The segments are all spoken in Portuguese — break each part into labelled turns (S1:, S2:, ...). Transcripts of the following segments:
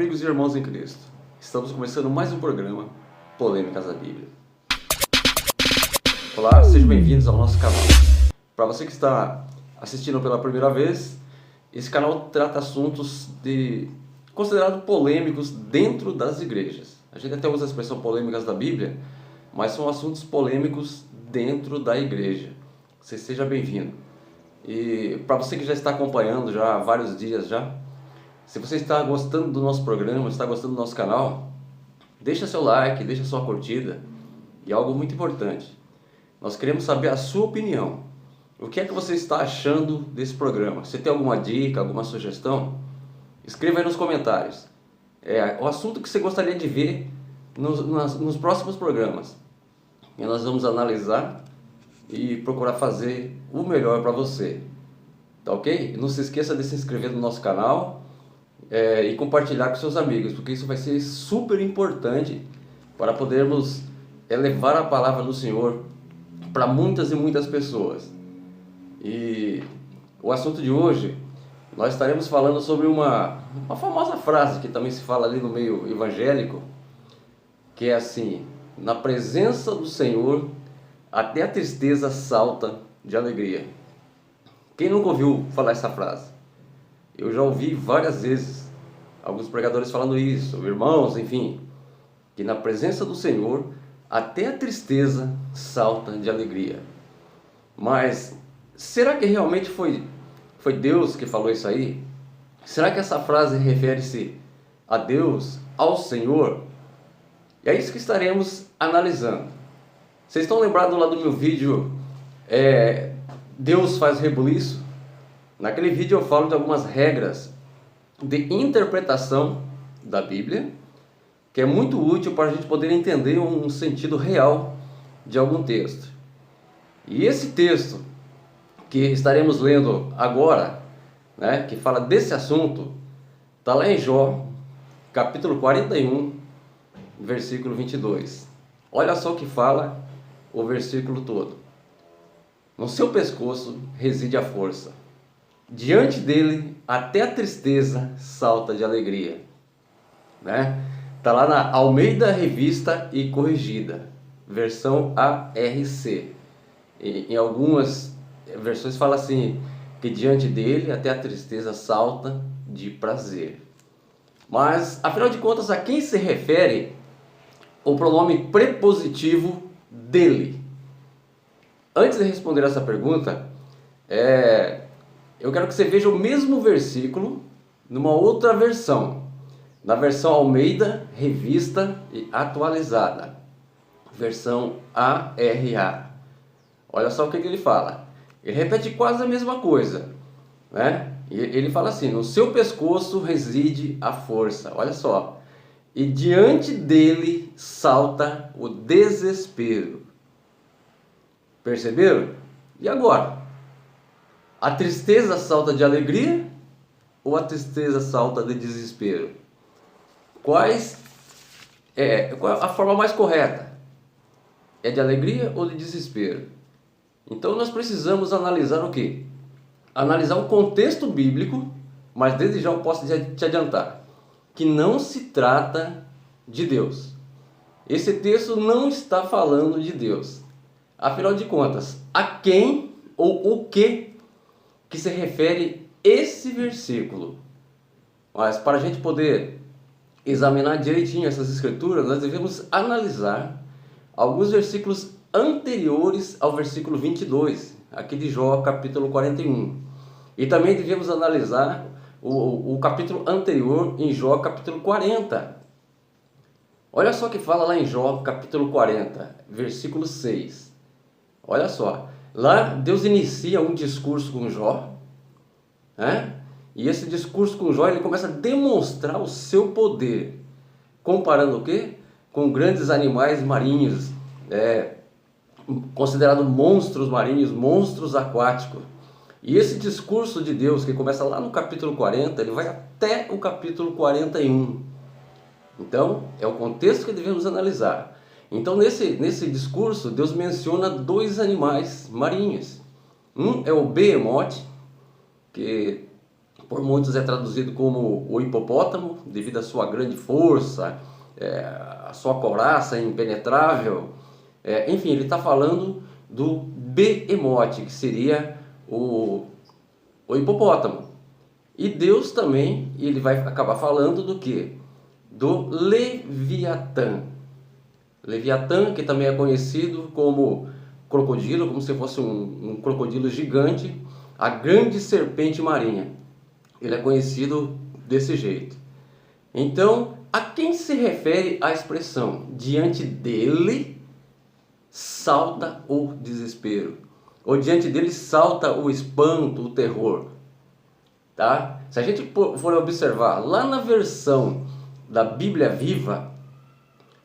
S1: amigos e irmãos em Cristo. Estamos começando mais um programa Polêmicas da Bíblia. Olá, sejam bem-vindos ao nosso canal. Para você que está assistindo pela primeira vez, esse canal trata assuntos considerados polêmicos dentro das igrejas. A gente até usa a expressão polêmicas da Bíblia, mas são assuntos polêmicos dentro da igreja. Você seja bem-vindo. E para você que já está acompanhando já há vários dias se você está gostando do nosso programa, está gostando do nosso canal, deixa seu like, deixa sua curtida. E algo muito importante, nós queremos saber a sua opinião. O que é que você está achando desse programa? Se tem alguma dica, alguma sugestão, escreva aí nos comentários. O assunto que você gostaria de ver nos próximos programas. E nós vamos analisar e procurar fazer o melhor para você. Tá ok? Não se esqueça de se inscrever no nosso canal e compartilhar com seus amigos, porque isso vai ser super importante para podermos levar a palavra do Senhor para muitas e muitas pessoas. E o assunto de hoje, nós estaremos falando sobre uma famosa frase que também se fala ali no meio evangélico, que é assim: na presença do Senhor até a tristeza salta de alegria. Quem nunca ouviu falar essa frase? Eu já ouvi várias vezes alguns pregadores falando isso, irmãos, enfim, que na presença do Senhor até a tristeza salta de alegria. Mas será que realmente foi Deus que falou isso aí? Será que essa frase refere-se a Deus, ao Senhor? E é isso que estaremos analisando. Vocês estão lembrados lá do meu vídeo Deus faz rebuliço? Naquele vídeo eu falo de algumas regras de interpretação da Bíblia, que é muito útil para a gente poder entender um sentido real de algum texto. E esse texto que estaremos lendo agora, que fala desse assunto, está lá em Jó, capítulo 41, versículo 22. Olha só o que fala o versículo todo. No seu pescoço reside a força. Diante dele até a tristeza salta de alegria. Está lá na Almeida Revista e Corrigida, versão ARC. Em algumas versões fala assim, que diante dele até a tristeza salta de prazer. Mas, afinal de contas, a quem se refere o pronome prepositivo dele? Antes de responder essa pergunta, eu quero que você veja o mesmo versículo numa outra versão, na versão Almeida, Revista e Atualizada, versão ARA. Olha só o que ele fala. Ele repete quase a mesma coisa, Ele fala assim: no seu pescoço reside a força. Olha só. E diante dele salta o desespero. Perceberam? E agora? A tristeza salta de alegria ou a tristeza salta de desespero? Qual é a forma mais correta? É de alegria ou de desespero? Então nós precisamos analisar o quê? Analisar o contexto bíblico, mas desde já eu posso te adiantar que não se trata de Deus. Esse texto não está falando de Deus. Afinal de contas, a quem ou o que se refere esse versículo? Mas para a gente poder examinar direitinho essas escrituras, nós devemos analisar alguns versículos anteriores ao versículo 22, aqui de Jó, capítulo 41. E também devemos analisar o capítulo anterior em Jó, capítulo 40. Olha só o que fala lá em Jó, capítulo 40, versículo 6. Olha só, lá Deus inicia um discurso com Jó, e esse discurso com Jó, ele começa a demonstrar o seu poder, comparando o quê? Com grandes animais marinhos, considerados monstros marinhos, monstros aquáticos. E esse discurso de Deus, que começa lá no capítulo 40, ele vai até o capítulo 41. Então, é o contexto que devemos analisar. Então, nesse discurso, Deus menciona dois animais marinhos. Um é o behemote, que por muitos é traduzido como o hipopótamo, devido à sua grande força, a sua couraça impenetrável. Enfim, ele está falando do behemote, que seria o hipopótamo. E Deus também, ele vai acabar falando do que? Do Leviatã. Leviatã, que também é conhecido como crocodilo, como se fosse um crocodilo gigante, a grande serpente marinha. Ele é conhecido desse jeito. Então, a quem se refere a expressão diante dele salta o desespero? Ou diante dele salta o espanto, o terror? Tá? Se a gente for observar lá na versão da Bíblia Viva,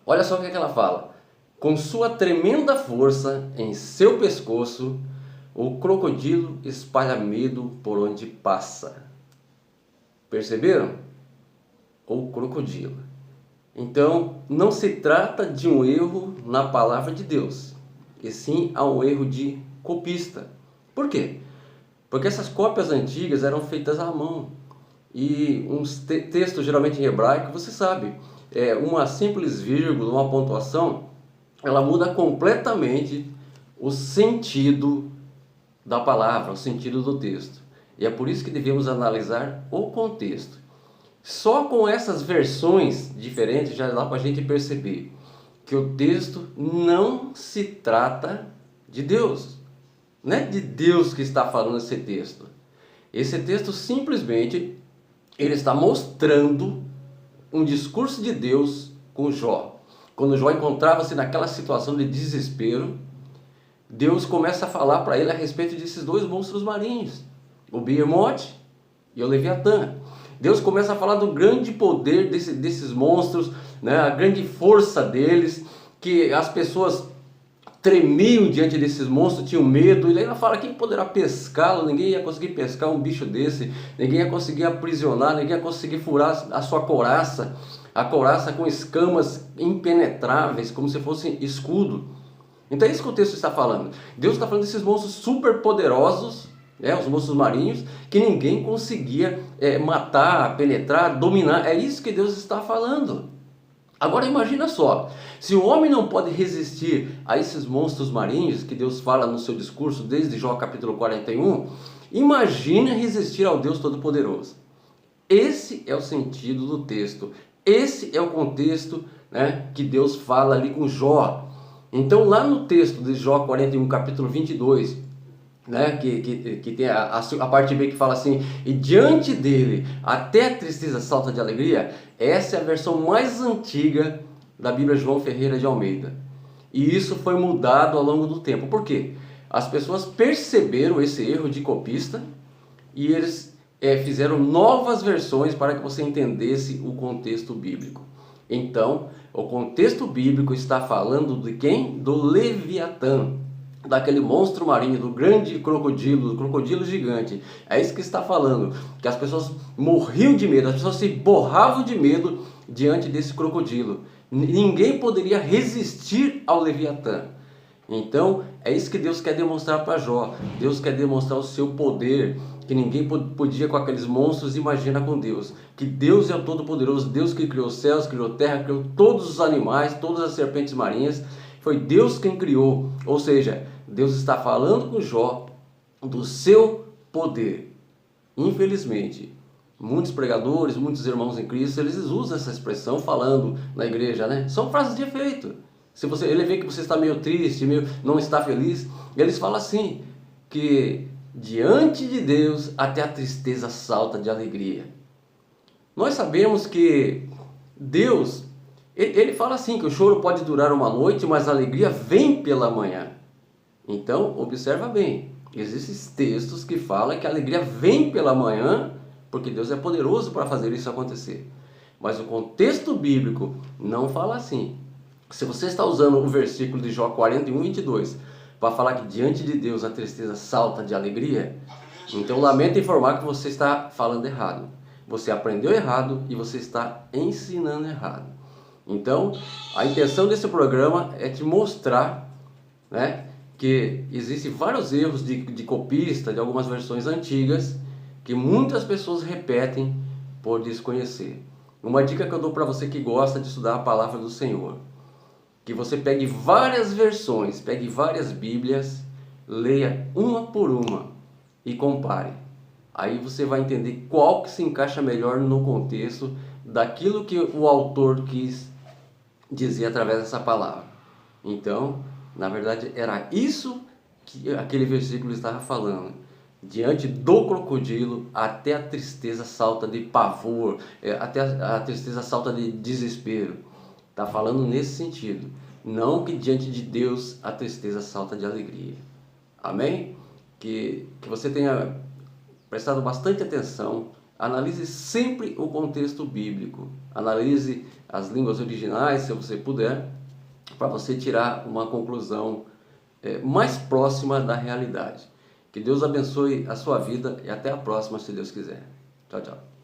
S1: olha só o que ela fala. Com sua tremenda força em seu pescoço, o crocodilo espalha medo por onde passa. Perceberam? O crocodilo. Então, não se trata de um erro na palavra de Deus, e sim há um erro de copista. Por quê? Porque essas cópias antigas eram feitas à mão. E uns textos, geralmente em hebraico, você sabe, uma simples vírgula, uma pontuação, ela muda completamente o sentido da palavra, o sentido do texto. E é por isso que devemos analisar o contexto. Só com essas versões diferentes já dá para a gente perceber que o texto não se trata de Deus. Não é de Deus que está falando esse texto. Esse texto simplesmente ele está mostrando um discurso de Deus com Jó. Quando Jó encontrava-se naquela situação de desespero, Deus começa a falar para ele a respeito desses dois monstros marinhos, o Behemoth e o Leviatã. Deus começa a falar do grande poder desses monstros, né? A grande força deles, que as pessoas tremiam diante desses monstros, tinham medo. E aí ela fala, quem poderá pescá-lo? Ninguém ia conseguir pescar um bicho desse, ninguém ia conseguir aprisionar, ninguém ia conseguir furar a sua couraça, a couraça com escamas impenetráveis, como se fosse escudo. Então é isso que o texto está falando. Deus está falando desses monstros super poderosos, os monstros marinhos, que ninguém conseguia matar, penetrar, dominar. É isso que Deus está falando. Agora imagina só, se o homem não pode resistir a esses monstros marinhos que Deus fala no seu discurso desde Jó capítulo 41, imagina resistir ao Deus Todo-Poderoso. Esse é o sentido do texto, esse é o contexto, né, que Deus fala ali com Jó. Então lá no texto de Jó 41, capítulo 22, né, que tem a parte B que fala assim, e diante dele até a tristeza salta de alegria. Essa é a versão mais antiga da Bíblia João Ferreira de Almeida, e isso foi mudado ao longo do tempo. Por quê? As pessoas perceberam esse erro de copista e eles fizeram novas versões para que você entendesse o contexto bíblico. Então o contexto bíblico está falando de quem? Do Leviatã, daquele monstro marinho, do grande crocodilo, do crocodilo gigante. É isso que está falando, que as pessoas morriam de medo, as pessoas se borravam de medo diante desse crocodilo. Ninguém poderia resistir ao Leviatã. Então é isso que Deus quer demonstrar para Jó. Deus quer demonstrar o seu poder, que ninguém podia com aqueles monstros imaginar com Deus. Que Deus é o Todo-Poderoso, Deus que criou os céus, criou a terra, criou todos os animais, todas as serpentes marinhas. Foi Deus quem criou. Ou seja, Deus está falando com Jó do seu poder. Infelizmente, muitos pregadores, muitos irmãos em Cristo, eles usam essa expressão falando na igreja, né? São frases de efeito. Se ele vê que você está meio triste, não está feliz, eles falam assim, que diante de Deus até a tristeza salta de alegria. Nós sabemos que Deus, ele fala assim, que o choro pode durar uma noite, mas a alegria vem pela manhã. Então, observa bem, existem textos que falam que a alegria vem pela manhã, porque Deus é poderoso para fazer isso acontecer. Mas o contexto bíblico não fala assim. Se você está usando o versículo de Jó 41, 22, para falar que diante de Deus a tristeza salta de alegria, então lamento informar que você está falando errado. Você aprendeu errado e você está ensinando errado. Então, a intenção desse programa é te mostrar, né, que existem vários erros de copista, de algumas versões antigas, que muitas pessoas repetem por desconhecer. Uma dica que eu dou para você que gosta de estudar a palavra do Senhor, que você pegue várias versões, pegue várias Bíblias, leia uma por uma e compare. Aí você vai entender qual que se encaixa melhor no contexto daquilo que o autor quis dizer através dessa palavra. Então, na verdade, era isso que aquele versículo estava falando. Diante do crocodilo, até a tristeza salta de pavor, até a tristeza salta de desespero. Está falando nesse sentido. Não que diante de Deus a tristeza salta de alegria. Amém? Que você tenha prestado bastante atenção. Analise sempre o contexto bíblico. Analise as línguas originais, se você puder, para você tirar uma conclusão mais próxima da realidade. Que Deus abençoe a sua vida e até a próxima, se Deus quiser. Tchau, tchau.